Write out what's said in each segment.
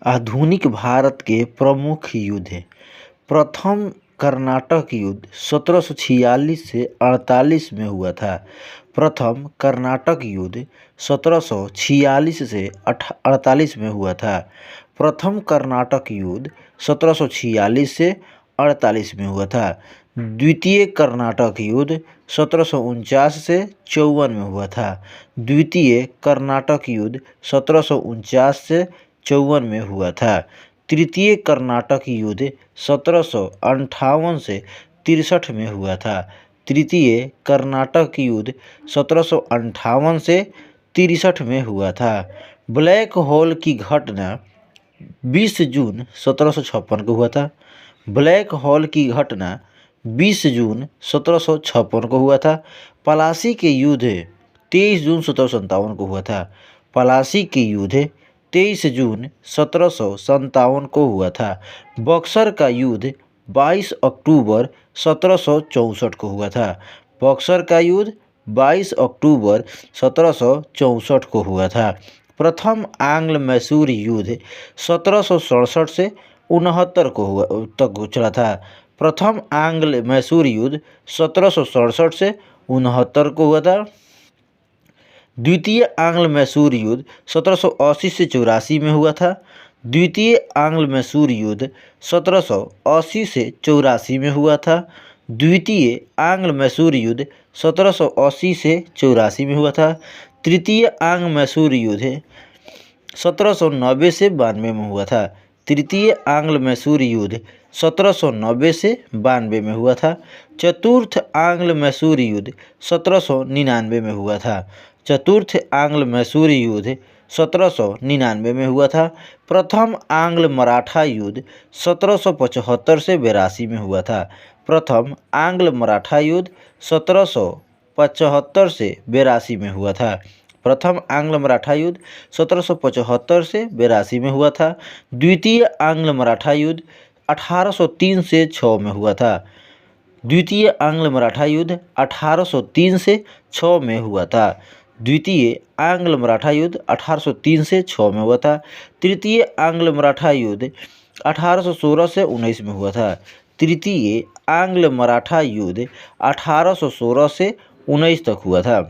आधुनिक भारत के प्रमुख युद्ध। प्रथम कर्नाटक युद्ध 1746 से 48 में हुआ था। प्रथम कर्नाटक युद्ध 1746 से 48 में हुआ था। प्रथम कर्नाटक युद्ध 1746 से 48 में हुआ था। द्वितीय कर्नाटक युद्ध 1749 से 54 में हुआ था। द्वितीय कर्नाटक युद्ध 1749 से 54 में हुआ था। तृतीय कर्नाटक युद्ध 1758 से 63 में हुआ था। तृतीय कर्नाटक युद्ध 1758 से 63 में हुआ था। ब्लैक होल की घटना 20 जून 1756 को हुआ था। ब्लैक होल की घटना 20 जून 1756 को हुआ था। पलासी के युद्ध 23 जून 1757 को हुआ था। पलासी के युद्ध 23 जून 1757 को हुआ था। बक्सर का युद्ध 22 अक्टूबर 1764 को हुआ था। बक्सर का युद्ध 22 अक्टूबर 1764 को हुआ था। प्रथम आंग्ल मैसूर युद्ध 1767 से 69 को हुआ तक चला था। प्रथम आंग्ल मैसूर युद्ध 1767 से 69 को हुआ था। द्वितीय आंग्ल मैसूर युद्ध 1780 से 84 में हुआ था। द्वितीय आंग्ल मैसूर युद्ध 1780 से 84 में हुआ था। द्वितीय आंग्ल मैसूर युद्ध 1780 से 84 में हुआ था। तृतीय आंग्ल मैसूर युद्ध 1790 से 92 में हुआ था। तृतीय आंग्ल मैसूर युद्ध 1790 से 92 में हुआ था। चतुर्थ आंग्ल मैसूर युद्ध 1799 में हुआ था। चतुर्थ आंग्ल मैसूर युद्ध 1799 में हुआ था। प्रथम आंग्ल मराठा युद्ध 1775 से 82 में हुआ था। प्रथम आंग्ल मराठा युद्ध 1775 से 82 में हुआ था। प्रथम आंग्ल मराठा युद्ध 1775 से 82 में हुआ था। द्वितीय आंग्ल मराठा युद्ध 1803 से 6 में हुआ था। द्वितीय आंग्ल मराठा युद्ध 1803 से 6 में हुआ था। द्वितीय आंग्ल मराठा युद्ध 1803 से 6 में हुआ था। तृतीय आंग्ल मराठा युद्ध 1816 से 19 में हुआ था। तृतीय आंग्ल मराठा युद्ध 1816 से 19 तक हुआ था।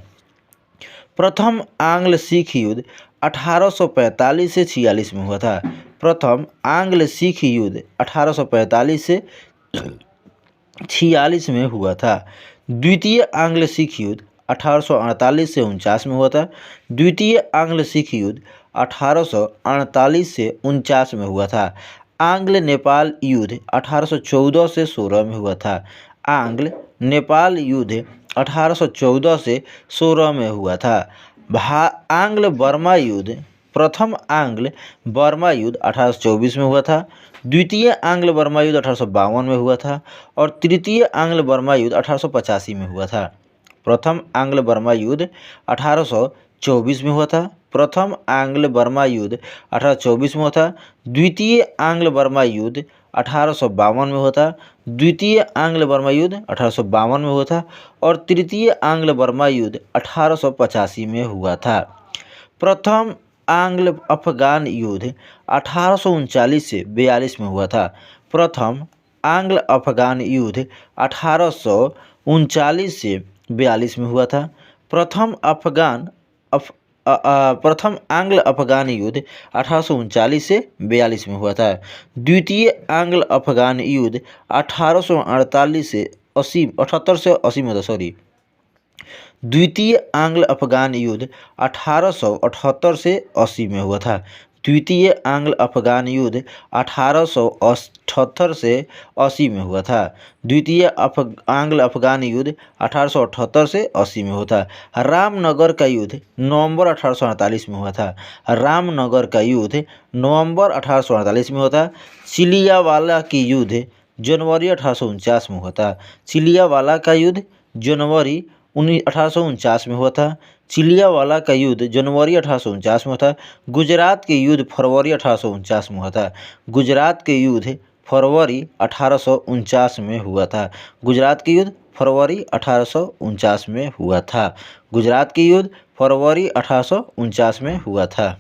प्रथम आंग्ल सिख युद्ध 1845 से 46 में हुआ था। प्रथम आंग्ल सिख युद्ध 1845 से 46 में हुआ था। द्वितीय आंग्ल सिख युद्ध 1848 से 49 में हुआ था। द्वितीय आंग्ल सिख युद्ध 1848 से 49 में हुआ था। आंग्ल नेपाल युद्ध 1814 से 16 में हुआ था। आंग्ल नेपाल युद्ध 1814 से 16 में हुआ था। आंग्ल बर्मा युद्ध प्रथम आंग्ल बर्मा युद्ध 1824 में हुआ था। द्वितीय आंग्ल बर्मा युद्ध 1852 में हुआ था और तृतीय आंग्ल बर्मा युद्ध 1885 में हुआ था। प्रथम आंग्ल बर्मा युद्ध 1824 में हुआ था। प्रथम आंग्ल बर्मा युद्ध 1824 में हुआ था। द्वितीय आंग्ल बर्मा युद्ध 1852 में हुआ था। द्वितीय आंग्ल बर्मा युद्ध 1852 में हुआ था और तृतीय आंग्ल बर्मा युद्ध 1885 में हुआ था। प्रथम आंग्ल अफगान युद्ध 1839 से 42 में हुआ था। प्रथम आंग्ल अफगान युद्ध 1839 से 42 में हुआ था। प्रथम आंग्ल अफगान युद्ध 1839 से 42 में हुआ था। द्वितीय आंग्ल अफगान युद्ध 1848 से 80 में था। द्वितीय आंग्ल अफगान युद्ध 1878 से 80 में हुआ था। द्वितीय आंग्ल अफगान युद्ध 1878 से 80 में हुआ था। द्वितीय आंग्ल अफगान युद्ध 1878 से 80 में हुआ था। रामनगर का युद्ध नवंबर 1848 में हुआ था। रामनगर का युद्ध नवंबर 1848 में हुआ था। चिलियावाला की युद्ध जनवरी 1849 में हुआ था। चिलियावाला का युद्ध जनवरी 1849 में हुआ था। चिलियावाला का युद्ध जनवरी 1849 में हुआ था। गुजरात के युद्ध फरवरी 1849 में हुआ था। गुजरात के युद्ध फरवरी 1849 में हुआ था। गुजरात के युद्ध फरवरी 1849 में हुआ था। गुजरात के युद्ध फरवरी 1849 में हुआ था।